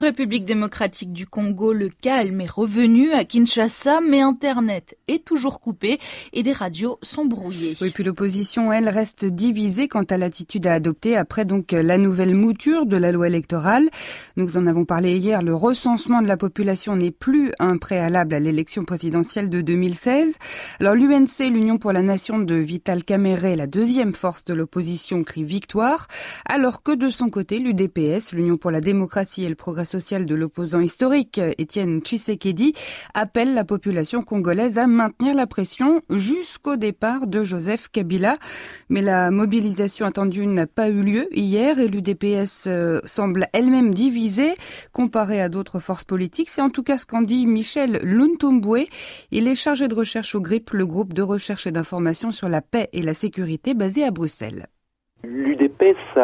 République démocratique du Congo, le calme est revenu à Kinshasa, mais Internet est toujours coupé et des radios sont brouillées. Oui, puis l'opposition, elle, reste divisée quant à l'attitude à adopter après donc la nouvelle mouture de la loi électorale. Nous en avons parlé hier, le recensement de la population n'est plus un préalable à l'élection présidentielle de 2016. Alors l'UNC, l'Union pour la Nation de Vital Kamerhe, la deuxième force de l'opposition, crie victoire, alors que de son côté, l'UDPS, l'Union pour la démocratie et le progrès social de l'opposant historique Étienne Tshisekedi, appelle la population congolaise à maintenir la pression jusqu'au départ de Joseph Kabila. Mais la mobilisation attendue n'a pas eu lieu hier et l'UDPS semble elle-même divisée comparée à d'autres forces politiques. C'est en tout cas ce qu'en dit Michel Luntumbwe. Il est chargé de recherche au GRIP, le groupe de recherche et d'information sur la paix et la sécurité basé à Bruxelles. L'UDPS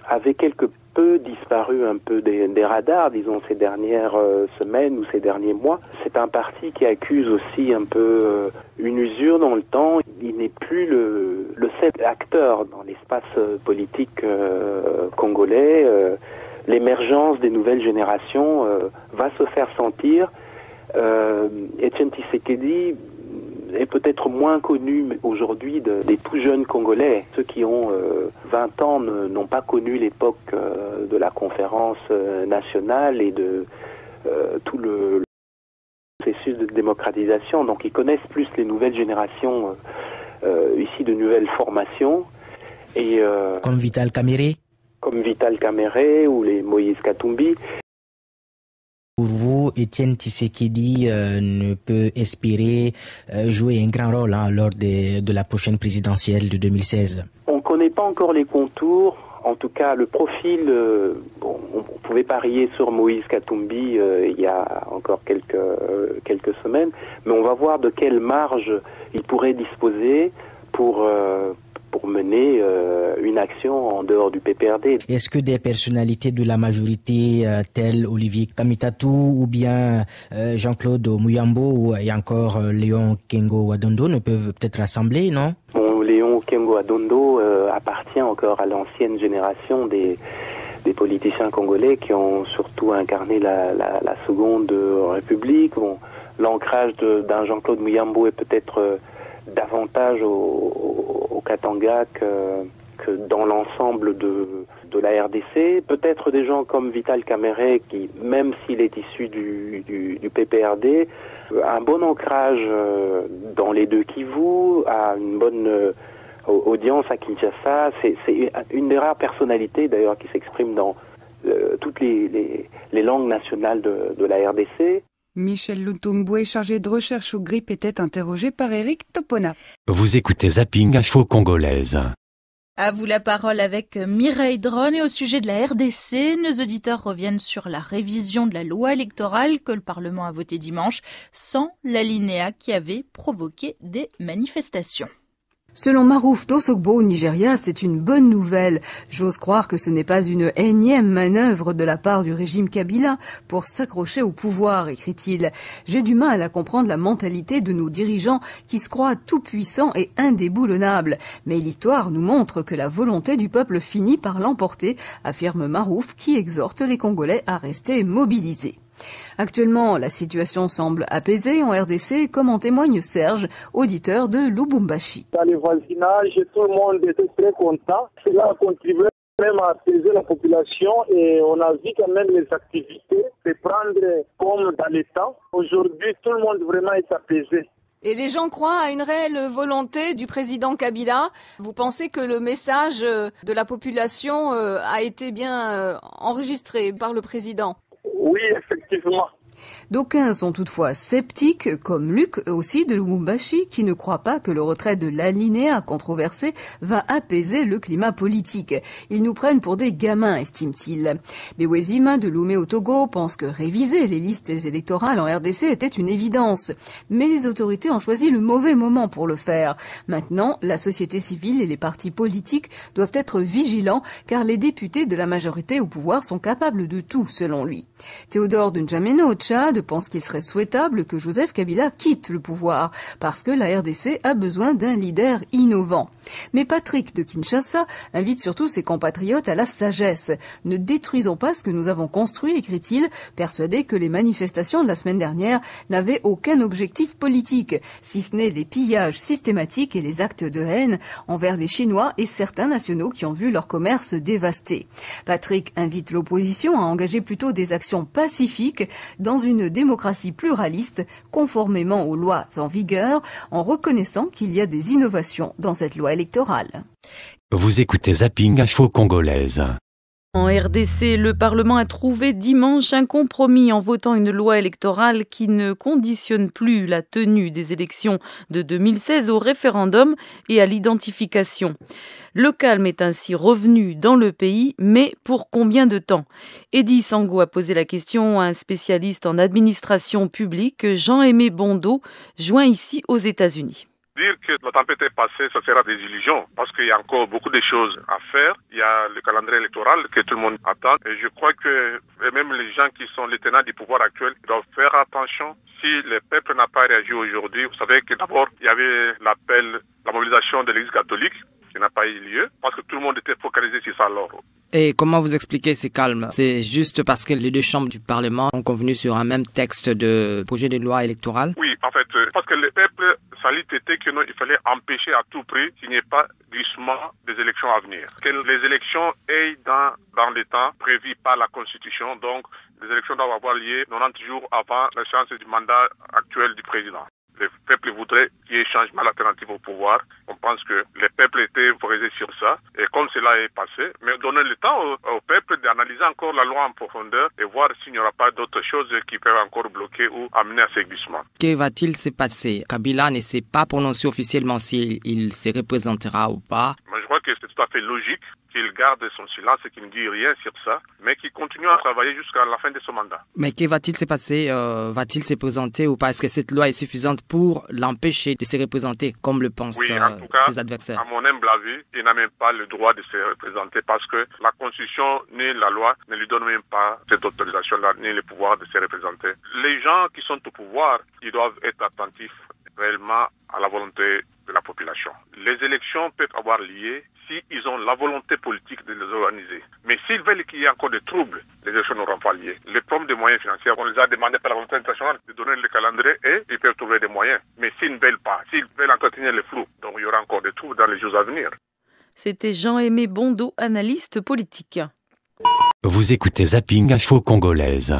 avait quelque peu disparu un peu des radars, disons, ces dernières semaines ou ces derniers mois. C'est un parti qui accuse aussi un peu une usure dans le temps. Il n'est plus le seul acteur dans l'espace politique congolais. L'émergence des nouvelles générations va se faire sentir. Étienne Tshisekedi est peut-être moins connu aujourd'hui des tout jeunes Congolais. Ceux qui ont 20 ans n'ont pas connu l'époque de la conférence nationale et de tout le processus de démocratisation. Donc ils connaissent plus les nouvelles générations ici de nouvelles formations. Et, comme Vital Kamerhe. Comme Vital Kamerhe ou les Moïse Katumbi. Pour vous, Étienne Tshisekedi ne peut espérer jouer un grand rôle lors de la prochaine présidentielle de 2016. On ne connaît pas encore les contours. En tout cas, le profil, on pouvait parier sur Moïse Katumbi il y a encore quelques semaines, mais on va voir de quelle marge il pourrait disposer pour mener une action en dehors du PPRD. Est-ce que des personnalités de la majorité telles Olivier Kamitatou ou bien Jean-Claude Muyambo et encore Léon Kengo Adondo ne peuvent peut-être rassembler, non? Bon, Léon Kengo Adondo appartient encore à l'ancienne génération des politiciens congolais qui ont surtout incarné la seconde République. Bon, l'ancrage d'un Jean-Claude Muyambo est peut-être davantage au Katanga que dans l'ensemble de la RDC. Peut-être des gens comme Vital Kamerhe qui, même s'il est issu du PPRD, un bon ancrage dans les deux Kivu, a une bonne audience à Kinshasa. C'est une des rares personnalités d'ailleurs qui s'exprime dans toutes les langues nationales de la RDC. Michel Luntumbwe, chargé de recherche au GRIP, était interrogé par Eric Topona. Vous écoutez Zapping Info Congolaise. À vous la parole avec Mireille Dron et au sujet de la RDC, nos auditeurs reviennent sur la révision de la loi électorale que le Parlement a votée dimanche sans l'alinéa qui avait provoqué des manifestations. Selon Marouf Dosogbo au Nigeria, c'est une bonne nouvelle. J'ose croire que ce n'est pas une énième manœuvre de la part du régime Kabila pour s'accrocher au pouvoir, écrit-il. J'ai du mal à comprendre la mentalité de nos dirigeants qui se croient tout-puissants et indéboulonnables. Mais l'histoire nous montre que la volonté du peuple finit par l'emporter, affirme Marouf qui exhorte les Congolais à rester mobilisés. Actuellement, la situation semble apaisée en RDC, comme en témoigne Serge, auditeur de Lubumbashi. Dans les voisinages, tout le monde était très content. Cela a contribué même à apaiser la population et on a vu quand même les activités se prendre comme dans les temps. Aujourd'hui, tout le monde vraiment est apaisé. Et les gens croient à une réelle volonté du président Kabila. Vous pensez que le message de la population a été bien enregistré par le président ? Oui, effectivement. D'aucuns sont toutefois sceptiques, comme Luc aussi de Lubumbashi, qui ne croit pas que le retrait de l'alinéa controversé va apaiser le climat politique. Ils nous prennent pour des gamins, estime-t-il. Bewezima de Lomé au Togo pense que réviser les listes électorales en RDC était une évidence. Mais les autorités ont choisi le mauvais moment pour le faire. Maintenant, la société civile et les partis politiques doivent être vigilants, car les députés de la majorité au pouvoir sont capables de tout, selon lui. Théodore de N'Djamena Tchad pense qu'il serait souhaitable que Joseph Kabila quitte le pouvoir, parce que la RDC a besoin d'un leader innovant. Mais Patrick de Kinshasa invite surtout ses compatriotes à la sagesse. Ne détruisons pas ce que nous avons construit, écrit-il, persuadé que les manifestations de la semaine dernière n'avaient aucun objectif politique, si ce n'est les pillages systématiques et les actes de haine envers les Chinois et certains nationaux qui ont vu leur commerce dévasté. Patrick invite l'opposition à engager plutôt des actions pacifiques dans une démocratie pluraliste, conformément aux lois en vigueur, en reconnaissant qu'il y a des innovations dans cette loi électorale. Vous écoutez Zapping Info Congolaise. En RDC, le Parlement a trouvé dimanche un compromis en votant une loi électorale qui ne conditionne plus la tenue des élections de 2016 au référendum et à l'identification. Le calme est ainsi revenu dans le pays, mais pour combien de temps? Eddy Sango a posé la question à un spécialiste en administration publique, Jean-Aimé Bondo, joint ici aux États-Unis. Dire que la tempête est passée, ça sera des illusions, parce qu'il y a encore beaucoup de choses à faire. Il y a le calendrier électoral que tout le monde attend. Et je crois que même les gens qui sont les tenants du pouvoir actuel doivent faire attention. Si le peuple n'a pas réagi aujourd'hui, vous savez que d'abord, il y avait l'appel, la mobilisation de l'Église catholique, qui n'a pas eu lieu, parce que tout le monde était focalisé sur ça alors. Et comment vous expliquez ces calmes? C'est juste parce que les deux chambres du Parlement ont convenu sur un même texte de projet de loi électorale? Oui, en fait, parce que le peuple, ça était que il fallait empêcher à tout prix qu'il n'y ait pas glissement des élections à venir. Que les élections aient dans les temps prévus par la Constitution, donc les élections doivent avoir lieu 90 jours avant la séance du mandat actuel du président. Le peuple voudrait qu'il y ait changement alternatif au pouvoir. On pense que le peuple était focalisé sur ça. Et comme cela est passé, mais donner le temps au peuple d'analyser encore la loi en profondeur et voir s'il n'y aura pas d'autres choses qui peuvent encore bloquer ou amener à ces glissements. Que va-t-il se passer? Kabila ne s'est pas prononcé officiellement s'il se représentera ou pas. Mais je crois que c'est tout à fait logique qu'il garde son silence et qu'il ne dit rien sur ça, mais qu'il continue à travailler jusqu'à la fin de son mandat. Mais que va-t-il se passer? Va-t-il se présenter ou pas? Est-ce que cette loi est suffisante pour l'empêcher de se représenter, comme le pensent ses adversaires? À mon humble avis, il n'a même pas le droit de se représenter parce que la Constitution ni la loi ne lui donnent même pas cette autorisation-là, ni le pouvoir de se représenter. Les gens qui sont au pouvoir, ils doivent être attentifs réellement à la volonté de la population. Les élections peuvent avoir lieu s'ils ont la volonté politique de les organiser. Mais s'ils veulent qu'il y ait encore des troubles, les élections n'auront pas lieu. Les problèmes des moyens financiers, on les a demandé par la volonté internationale de donner le calendrier et ils peuvent trouver des moyens. Mais s'ils ne veulent pas, s'ils veulent entretenir le flou, donc il y aura encore des troubles dans les jours à venir. C'était Jean-Aimé Bondo, analyste politique. Vous écoutez Zapping Info Congolaise.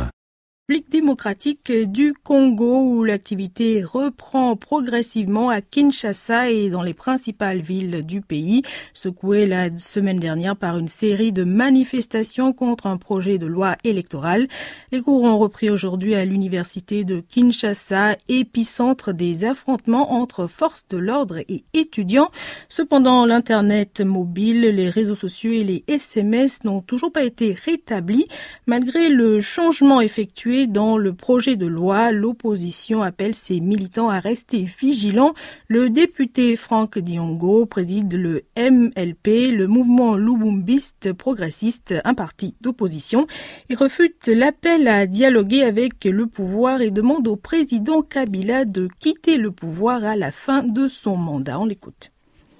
République démocratique du Congo où l'activité reprend progressivement à Kinshasa et dans les principales villes du pays, secouée la semaine dernière par une série de manifestations contre un projet de loi électorale. Les cours ont repris aujourd'hui à l'université de Kinshasa, épicentre des affrontements entre forces de l'ordre et étudiants. Cependant, l'Internet mobile, les réseaux sociaux et les SMS n'ont toujours pas été rétablis. Malgré le changement effectué dans le projet de loi, l'opposition appelle ses militants à rester vigilants. Le député Franck Diongo préside le MLP, le mouvement lubumbiste progressiste, un parti d'opposition. Il refute l'appel à dialoguer avec le pouvoir et demande au président Kabila de quitter le pouvoir à la fin de son mandat. On l'écoute.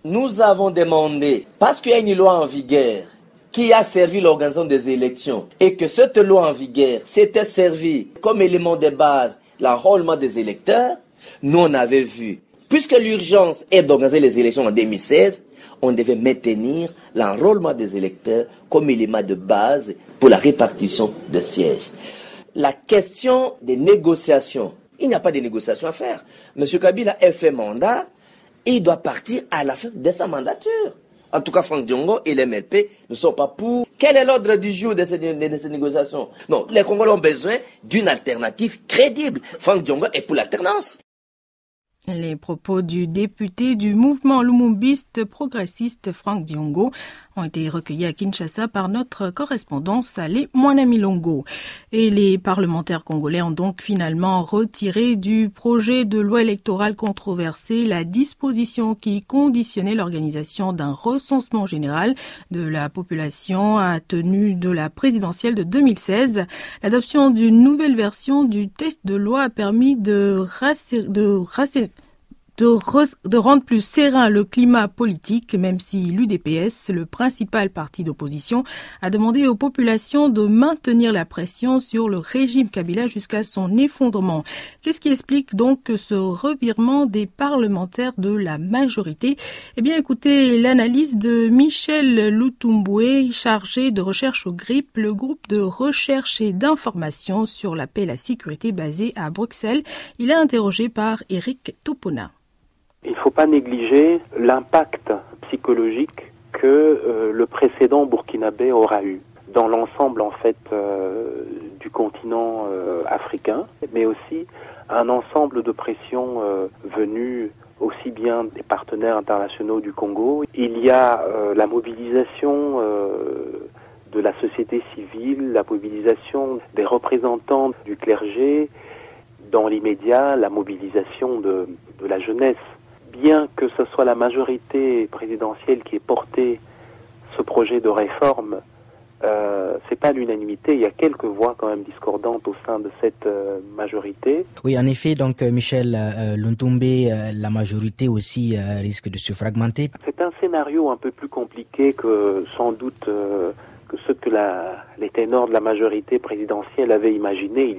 Nous avons demandé, parce qu'il y a une loi en vigueur qui a servi l'organisation des élections et que cette loi en vigueur s'était servie comme élément de base l'enrôlement des électeurs, nous on avait vu, puisque l'urgence est d'organiser les élections en 2016, on devait maintenir l'enrôlement des électeurs comme élément de base pour la répartition de sièges. La question des négociations, il n'y a pas de négociations à faire. M. Kabila a fait mandat, il doit partir à la fin de sa mandature. En tout cas, Franck Diongo et l'MLP ne sont pas pour. Quel est l'ordre du jour de ces négociations? Non, les Congolais ont besoin d'une alternative crédible. Franck Diongo est pour l'alternance. Les propos du député du mouvement lumumbiste progressiste Franck Diongo. ont été recueillis à Kinshasa par notre correspondant Salé Mwanamilongo. Et les parlementaires congolais ont donc finalement retiré du projet de loi électorale controversé la disposition qui conditionnait l'organisation d'un recensement général de la population à tenue de la présidentielle de 2016. L'adoption d'une nouvelle version du texte de loi a permis de rendre plus serein le climat politique, même si l'UDPS, le principal parti d'opposition, a demandé aux populations de maintenir la pression sur le régime Kabila jusqu'à son effondrement. Qu'est-ce qui explique donc ce revirement des parlementaires de la majorité? Eh bien, écoutez l'analyse de Michel Lutumbwe, chargé de recherche au GRIP, le groupe de recherche et d'information sur la paix et la sécurité basé à Bruxelles. Il est interrogé par Eric Topona. Il ne faut pas négliger l'impact psychologique que le précédent burkinabé aura eu dans l'ensemble en fait du continent africain, mais aussi un ensemble de pressions venues aussi bien des partenaires internationaux du Congo. Il y a la mobilisation de la société civile, la mobilisation des représentants du clergé, dans l'immédiat la mobilisation de la jeunesse. Bien que ce soit la majorité présidentielle qui ait porté ce projet de réforme, c'est pas l'unanimité. Il y a quelques voix quand même discordantes au sein de cette majorité. Oui, en effet, donc Michel Lutumbwe, la majorité aussi risque de se fragmenter. C'est un scénario un peu plus compliqué que sans doute que ce que les ténors de la majorité présidentielle avaient imaginé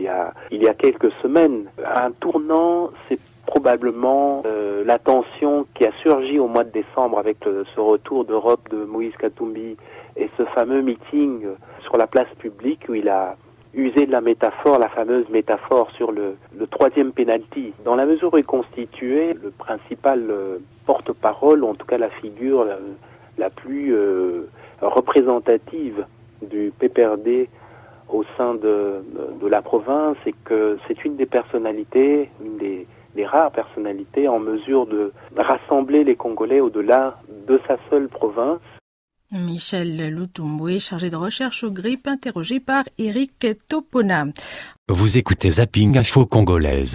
il y a quelques semaines. Un tournant, c'est probablement la tension qui a surgi au mois de décembre avec ce retour d'Europe de Moïse Katumbi et ce fameux meeting sur la place publique où il a usé de la métaphore, la fameuse métaphore sur le troisième penalty. Dans la mesure où il constituait le principal porte-parole, en tout cas la figure la plus représentative du PPRD au sein de la province, et que c'est une des personnalités, une des rares personnalités en mesure de rassembler les Congolais au-delà de sa seule province. Michel Lutumbwe, chargé de recherche au GRIP, interrogé par Eric Topona. Vous écoutez Zapping Info Congolaise.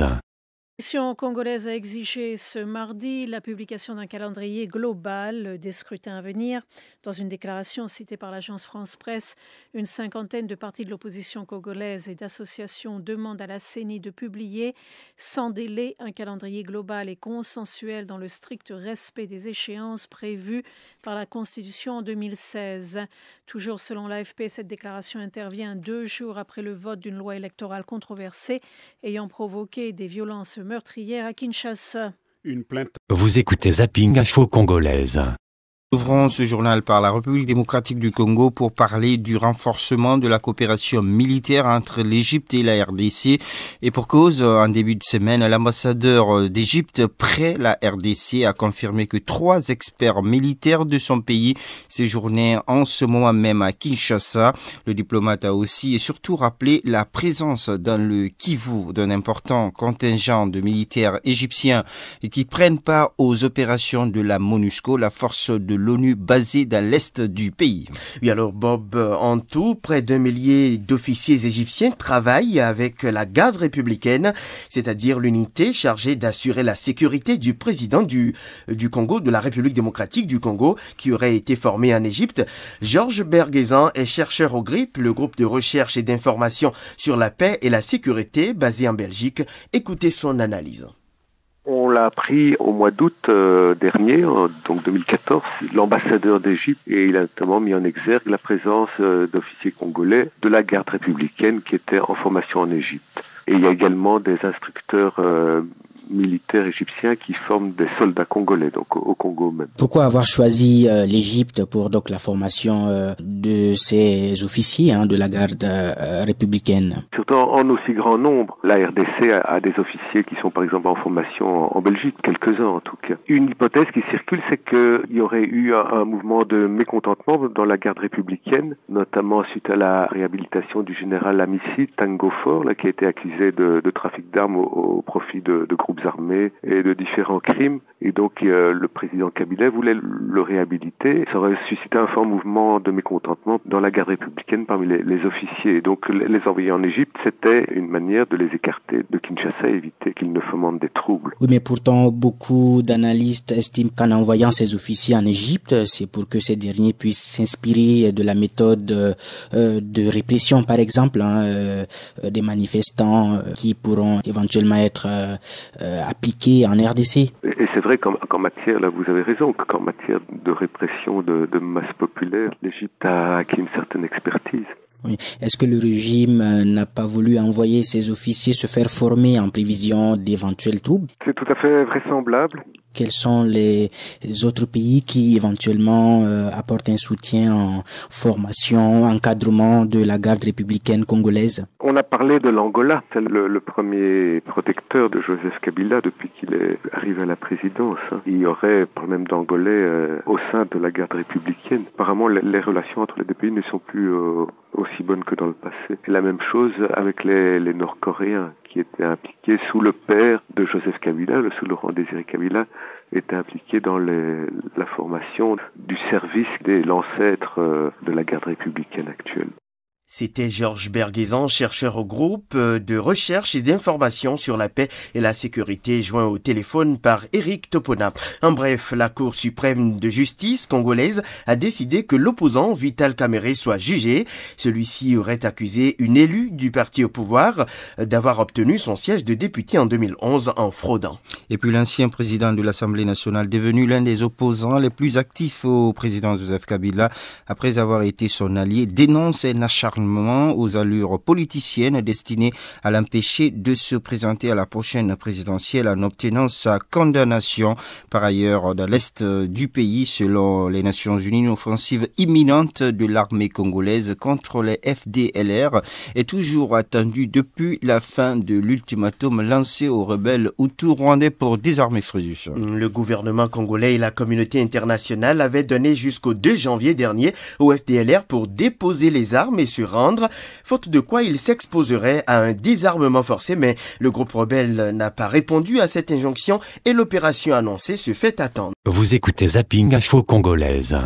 La Commission congolaise a exigé ce mardi la publication d'un calendrier global des scrutins à venir. Dans une déclaration citée par l'agence France Presse, une cinquantaine de partis de l'opposition congolaise et d'associations demandent à la CENI de publier sans délai un calendrier global et consensuel dans le strict respect des échéances prévues par la Constitution en 2016. Toujours selon l'AFP, cette déclaration intervient 2 jours après le vote d'une loi électorale controversée ayant provoqué des violences meurtrières à Kinshasa. Une plainte. Vous écoutez Zapping Info Congolaise. Nous ouvrons ce journal par la République démocratique du Congo pour parler du renforcement de la coopération militaire entre l'Égypte et la RDC. Et pour cause, en début de semaine, l'ambassadeur d'Égypte près la RDC a confirmé que 3 experts militaires de son pays séjournaient en ce moment même à Kinshasa. Le diplomate a aussi et surtout rappelé la présence dans le Kivu d'un important contingent de militaires égyptiens qui prennent part aux opérations de la MONUSCO, la force de l'ONU basée dans l'est du pays. Oui, alors Bob, en tout, près d'1 millier d'officiers égyptiens travaillent avec la garde républicaine, c'est-à-dire l'unité chargée d'assurer la sécurité du président du Congo, de la République démocratique du Congo, qui aurait été formé en Égypte. Georges Berguezan est chercheur au GRIP, le groupe de recherche et d'information sur la paix et la sécurité basé en Belgique. Écoutez son analyse. On l'a appris au mois d'août dernier, donc 2014, l'ambassadeur d'Égypte, et il a notamment mis en exergue la présence d'officiers congolais de la garde républicaine qui étaient en formation en Égypte. Et il y a également des instructeurs militaires égyptiens qui forment des soldats congolais, donc au Congo même. Pourquoi avoir choisi l'Égypte pour donc la formation de ces officiers de la garde républicaine? Surtout en aussi grand nombre. La RDC a des officiers qui sont par exemple en formation en Belgique, quelques-uns en tout cas. Une hypothèse qui circule, c'est qu'il y aurait eu un mouvement de mécontentement dans la garde républicaine, notamment suite à la réhabilitation du général Amici Tango Fort, qui a été accusé de trafic d'armes au profit de groupes groupes armés et de différents crimes. Et donc le président Kabila voulait le réhabiliter. Ça aurait suscité un fort mouvement de mécontentement dans la garde républicaine parmi les officiers. Donc les envoyer en Égypte, c'était une manière de les écarter de Kinshasa et éviter qu'ils ne fomentent des troubles. Oui, mais pourtant, beaucoup d'analystes estiment qu'en envoyant ces officiers en Égypte, c'est pour que ces derniers puissent s'inspirer de la méthode de répression, par exemple, des manifestants qui pourront éventuellement être appliqués en RDC. Et c'est vrai qu'en matière, là vous avez raison, qu'en matière de répression de masse populaire, l'Égypte a acquis une certaine expertise. Oui. Est-ce que le régime n'a pas voulu envoyer ses officiers se faire former en prévision d'éventuels troubles? C'est tout à fait vraisemblable. Quels sont les autres pays qui éventuellement apportent un soutien en formation, encadrement de la garde républicaine congolaise? On a parlé de l'Angola. C'est le premier protecteur de Joseph Kabila depuis qu'il est arrivé à la présidence. Il y aurait problème d'Angolais au sein de la garde républicaine. Apparemment, les relations entre les deux pays ne sont plus aussi bonnes que dans le passé. Et la même chose avec les Nord-Coréens qui étaient impliqués sous le père de Joseph Kabila, sous Laurent Désiré Kabila, étaient impliqués dans la formation du service de l'ancêtre de la garde républicaine actuelle. C'était Georges Berguezan, chercheur au groupe de recherche et d'information sur la paix et la sécurité, joint au téléphone par Éric Topona. En bref, la Cour suprême de justice congolaise a décidé que l'opposant Vital Kamerhe soit jugé. Celui-ci aurait accusé une élue du parti au pouvoir d'avoir obtenu son siège de député en 2011 en fraudant. Et puis l'ancien président de l'Assemblée nationale, devenu l'un des opposants les plus actifs au président Joseph Kabila, après avoir été son allié, dénonce un acharnement aux allures politiciennes destinées à l'empêcher de se présenter à la prochaine présidentielle en obtenant sa condamnation. Par ailleurs, dans l'est du pays, selon les Nations Unies, une offensive imminente de l'armée congolaise contre les FDLR est toujours attendue depuis la fin de l'ultimatum lancé aux rebelles hutus rwandais pour désarmer Fréjus. Le gouvernement congolais et la communauté internationale avaient donné jusqu'au 2 janvier dernier au FDLR pour déposer les armes et se rendre, faute de quoi il s'exposerait à un désarmement forcé, mais le groupe rebelle n'a pas répondu à cette injonction et l'opération annoncée se fait attendre. Vous écoutez Zapping Info Congolaise.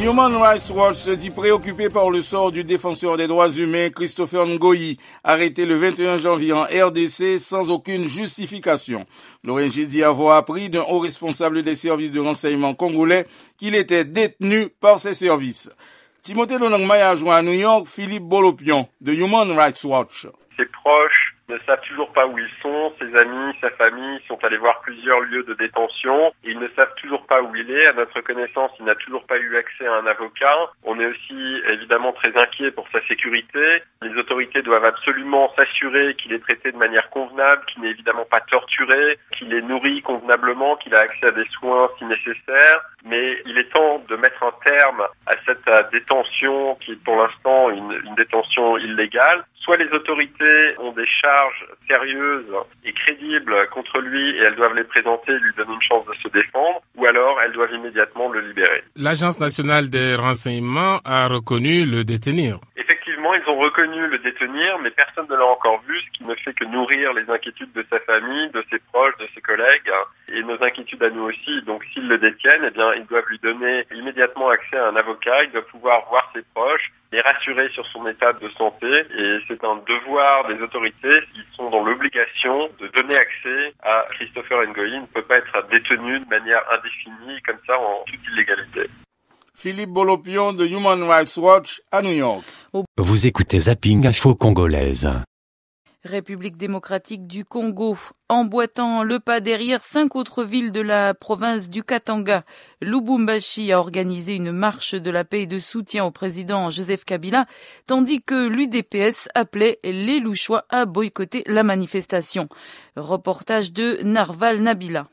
Human Rights Watch se dit préoccupé par le sort du défenseur des droits humains Christopher Ngoyi, arrêté le 21 janvier en RDC sans aucune justification. L'ONG dit avoir appris d'un haut responsable des services de renseignement congolais qu'il était détenu par ses services. Timothée Lonangmaya a joint à New York Philippe Bolopion de Human Rights Watch. Ses proches ne savent toujours pas où ils sont, ses amis, sa famille sont allés voir plusieurs lieux de détention et ils ne savent toujours pas où il est. À notre connaissance, il n'a toujours pas eu accès à un avocat. On est aussi évidemment très inquiet pour sa sécurité. Les autorités doivent absolument s'assurer qu'il est traité de manière convenable, qu'il n'est évidemment pas torturé, qu'il est nourri convenablement, qu'il a accès à des soins si nécessaire. Mais il est temps de mettre un terme à cette détention qui est pour l'instant une détention illégale. Soit les autorités ont des charges sérieuses et crédibles contre lui et elles doivent les présenter et lui donner une chance de se défendre, ou alors elles doivent immédiatement le libérer. L'Agence nationale des renseignements a reconnu le détenir. Effectivement, ils ont reconnu le détenir, mais personne ne l'a encore vu, ce qui ne fait que nourrir les inquiétudes de sa famille, de ses proches, de ses collègues, et nos inquiétudes à nous aussi. Donc s'ils le détiennent, eh bien, ils doivent lui donner immédiatement accès à un avocat, il doit pouvoir voir ses proches, les rassurer sur son état de santé, et c'est un devoir des autorités, s'ils sont dans l'obligation de donner accès à Christopher Ngoyi. Il ne peut pas être détenu de manière indéfinie, comme ça, en toute illégalité. Philippe Bolopion de Human Rights Watch à New York. Vous écoutez Zapping Info Congolaise. République démocratique du Congo, emboîtant le pas derrière 5 autres villes de la province du Katanga. Lubumbashi a organisé une marche de la paix et de soutien au président Joseph Kabila, tandis que l'UDPS appelait les Louchois à boycotter la manifestation. Reportage de Narval Nabila.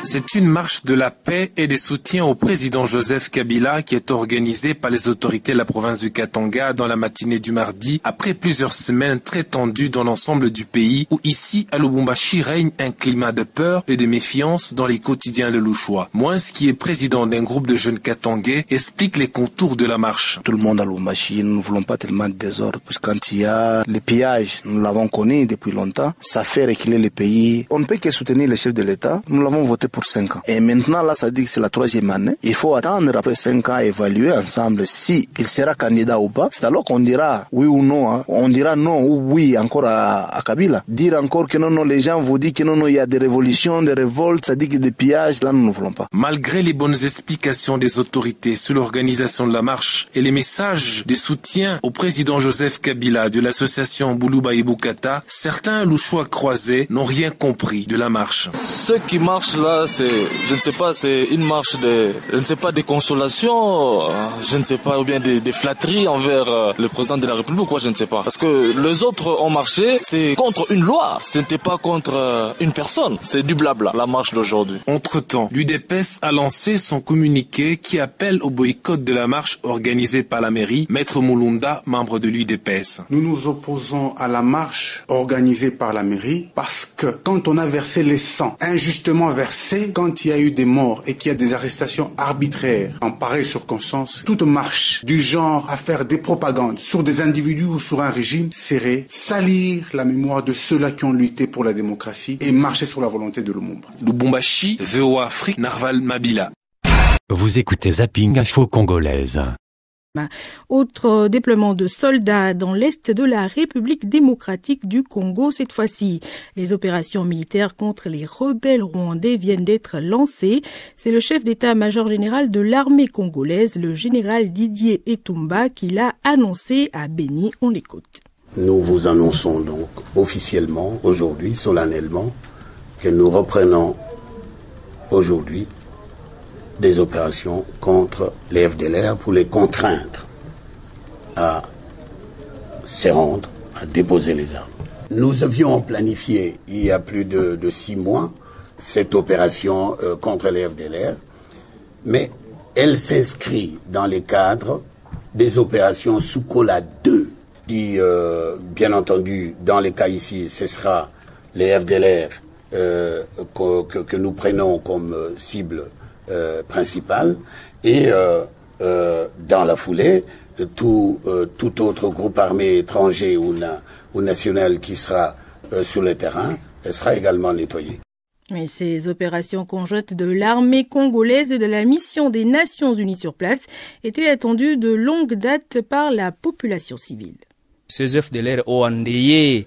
C'est une marche de la paix et des soutiens au président Joseph Kabila qui est organisée par les autorités de la province du Katanga dans la matinée du mardi, après plusieurs semaines très tendues dans l'ensemble du pays, où ici, à Lubumbashi, règne un climat de peur et de méfiance dans les quotidiens de Louchois. Moins, qui est président d'un groupe de jeunes Katangais, explique les contours de la marche. Tout le monde à Lubumbashi, nous ne voulons pas tellement de désordre, parce que quand il y a le pillage, nous l'avons connu depuis longtemps, ça fait reculer le pays. On ne peut que soutenir les chefs de l'État. Nous l'avons voté pour 5 ans. Et maintenant, là, ça dit que c'est la 3e année. Il faut attendre après 5 ans, évaluer ensemble si il sera candidat ou pas. C'est alors qu'on dira oui ou non. Hein. On dira non ou oui encore à Kabila. Dire encore que non, les gens vous disent que non, il y a des révolutions, des révoltes, ça dit que des pillages, là, nous ne voulons pas. Malgré les bonnes explications des autorités sur l'organisation de la marche et les messages de soutien au président Joseph Kabila de l'association Boulouba et Boukata, certains louchois croisés n'ont rien compris de la marche. Ce qui marche là, c'est, je ne sais pas, c'est une marche de consolation, je ne sais pas, ou bien des flatteries envers le président de la République, quoi, je ne sais pas. Parce que les autres ont marché, c'est contre une loi, ce n'était pas contre une personne, c'est du blabla, la marche d'aujourd'hui. Entre-temps, l'UDPS a lancé son communiqué qui appelle au boycott de la marche organisée par la mairie. Maître Moulunda, membre de l'UDPS. Nous nous opposons à la marche organisée par la mairie parce que quand on a versé les sangs, injustement versés, quand il y a eu des morts et qu'il y a des arrestations arbitraires en pareille circonstance, toute marche du genre à faire des propagandes sur des individus ou sur un régime serait salir la mémoire de ceux-là qui ont lutté pour la démocratie et marcher sur la volonté de Lumumba. Lubumbashi, VOA Afrique, Narval Mabila. Vous écoutez Zapping Info Congolaise. Autre déploiement de soldats dans l'est de la République démocratique du Congo cette fois-ci. Les opérations militaires contre les rebelles rwandais viennent d'être lancées. C'est le chef d'état-major général de l'armée congolaise, le général Didier Etumba, qui l'a annoncé à Béni. On l'écoute. Nous vous annonçons donc officiellement, aujourd'hui, solennellement, que nous reprenons aujourd'hui des opérations contre les FDLR pour les contraindre à se rendre, à déposer les armes. Nous avions planifié il y a plus de 6 mois cette opération contre les FDLR, mais elle s'inscrit dans les cadres des opérations Soukola 2, qui, bien entendu, dans les cas ici, ce sera les FDLR que nous prenons comme cible principale, et dans la foulée, tout autre groupe armé étranger ou national qui sera sur le terrain sera également nettoyé. Et ces opérations conjointes de l'armée congolaise et de la mission des Nations Unies sur place étaient attendues de longue date par la population civile. Ces FDLR ont endeuillé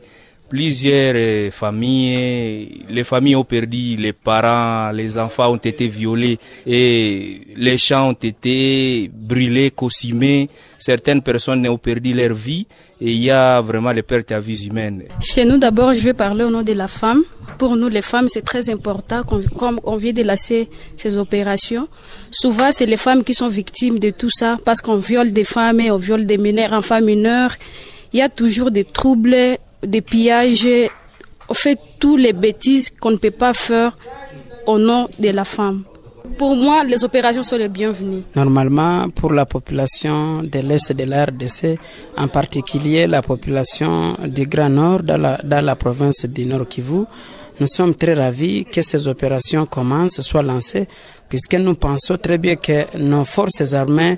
plusieurs familles, les familles ont perdu les parents, les enfants ont été violés et les champs ont été brûlés, consumés. Certaines personnes ont perdu leur vie et il y a vraiment les pertes à vie humaine. Chez nous, d'abord, je vais parler au nom de la femme. Pour nous, les femmes, c'est très important, comme on vient de lasser ces opérations. Souvent, c'est les femmes qui sont victimes de tout ça parce qu'on viole des femmes et on viole des mineurs, enfants mineurs. Il y a toujours des troubles, des pillages, on fait toutes les bêtises qu'on ne peut pas faire au nom de la femme. Pour moi, les opérations sont les bienvenues. Normalement, pour la population de l'Est de la RDC, en particulier la population du Grand Nord, dans la province du Nord Kivu, nous sommes très ravis que ces opérations commencent, soient lancées, puisque nous pensons très bien que nos forces armées,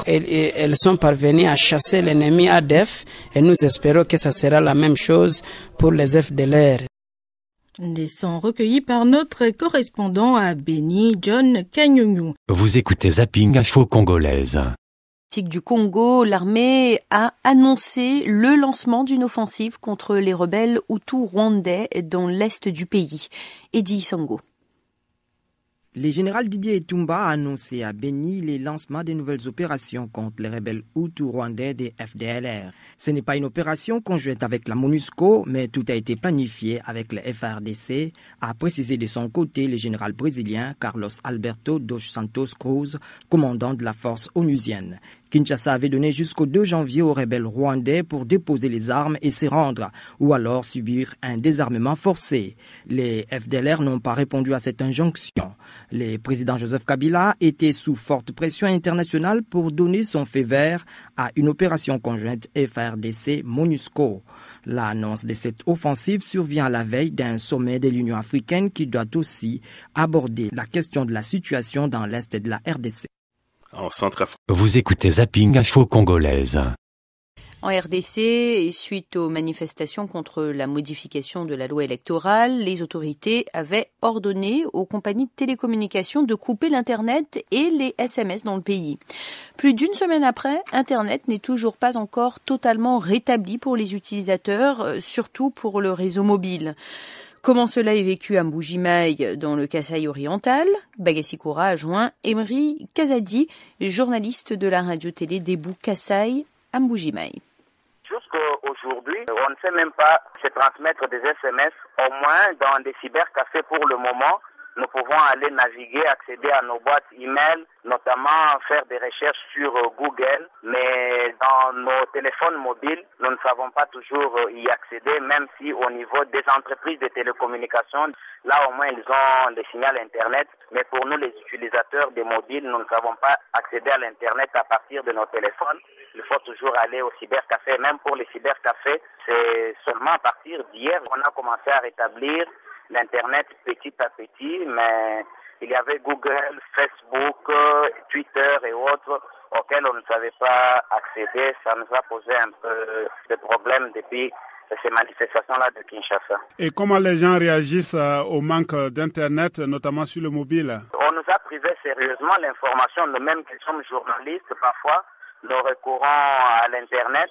elles sont parvenues à chasser l'ennemi ADF et nous espérons que ça sera la même chose pour les FDLR. Des sons recueillis par notre correspondant à Béni, John Kanyunyu. Vous écoutez Zapping Info Congolaise. Du Congo, l'armée a annoncé le lancement d'une offensive contre les rebelles Hutus rwandais dans l'est du pays. Eddie Sango. Le général Didier Etumba a annoncé à Béni le lancement de nouvelles opérations contre les rebelles Hutus rwandais des FDLR. Ce n'est pas une opération conjointe avec la MONUSCO, mais tout a été planifié avec le FARDC, a précisé de son côté le général brésilien Carlos Alberto dos Santos Cruz, commandant de la force onusienne. Kinshasa avait donné jusqu'au 2 janvier aux rebelles rwandais pour déposer les armes et s'y rendre, ou alors subir un désarmement forcé. Les FDLR n'ont pas répondu à cette injonction. Le président Joseph Kabila était sous forte pression internationale pour donner son feu vert à une opération conjointe FARDC-MONUSCO. L'annonce de cette offensive survient à la veille d'un sommet de l'Union africaine qui doit aussi aborder la question de la situation dans l'est de la RDC. En Centrafrique. Vous écoutez Zapping Info Congolaise. En RDC, suite aux manifestations contre la modification de la loi électorale, les autorités avaient ordonné aux compagnies de télécommunications de couper l'Internet et les SMS dans le pays. Plus d'une semaine après, Internet n'est toujours pas encore totalement rétabli pour les utilisateurs, surtout pour le réseau mobile. Comment cela est vécu à Mbuji-Mayi dans le Kasaï oriental? Bagassi-Koura a joint Emery Kazadi, journaliste de la radio-télé Debout Kasaï à Mbuji-Mayi. Jusqu'aujourd'hui, on ne sait même pas se transmettre des SMS, au moins dans des cybercafés pour le moment. Nous pouvons aller naviguer, accéder à nos boîtes email, notamment faire des recherches sur Google, mais dans nos téléphones mobiles, nous ne savons pas toujours y accéder, même si au niveau des entreprises de télécommunications, là au moins ils ont le signal Internet, mais pour nous les utilisateurs des mobiles, nous ne savons pas accéder à l'Internet à partir de nos téléphones. Il faut toujours aller au cybercafé, même pour les cybercafés, c'est seulement à partir d'hier qu'on a commencé à rétablir l'Internet petit à petit, mais il y avait Google, Facebook, Twitter et autres auxquels on ne savait pas accéder. Ça nous a posé un peu de problèmes depuis ces manifestations-là de Kinshasa. Et comment les gens réagissent au manque d'Internet, notamment sur le mobile? On nous a privé sérieusement l'information, nous-mêmes qui sommes journalistes, parfois nous recourons à l'Internet.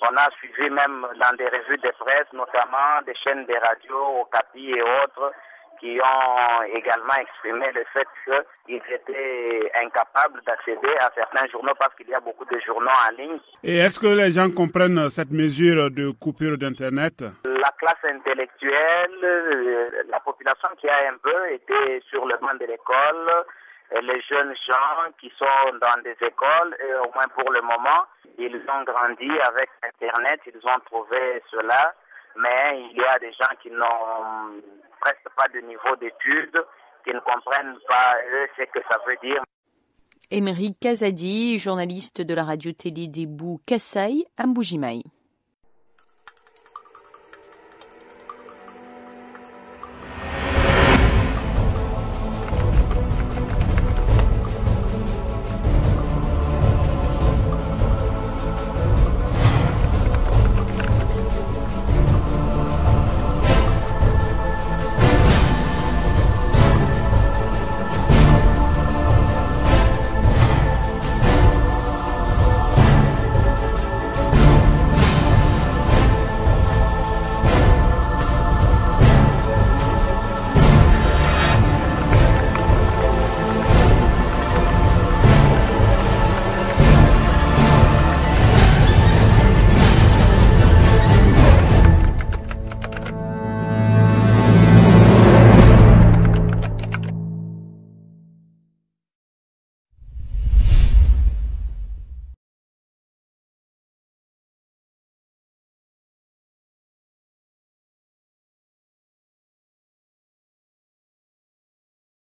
On a suivi même dans des revues de presse, notamment des chaînes de radio, Okapi et autres, qui ont également exprimé le fait qu'ils étaient incapables d'accéder à certains journaux parce qu'il y a beaucoup de journaux en ligne. Et est-ce que les gens comprennent cette mesure de coupure d'Internet? La classe intellectuelle, la population qui a un peu été sur le banc de l'école, les jeunes gens qui sont dans des écoles, et au moins pour le moment, ils ont grandi avec Internet, ils ont trouvé cela, mais il y a des gens qui n'ont presque pas de niveau d'études, qui ne comprennent pas ce que ça veut dire. Emery Kazadi, journaliste de la radio-télé Debout Kasaï à Mbuji-Mayi.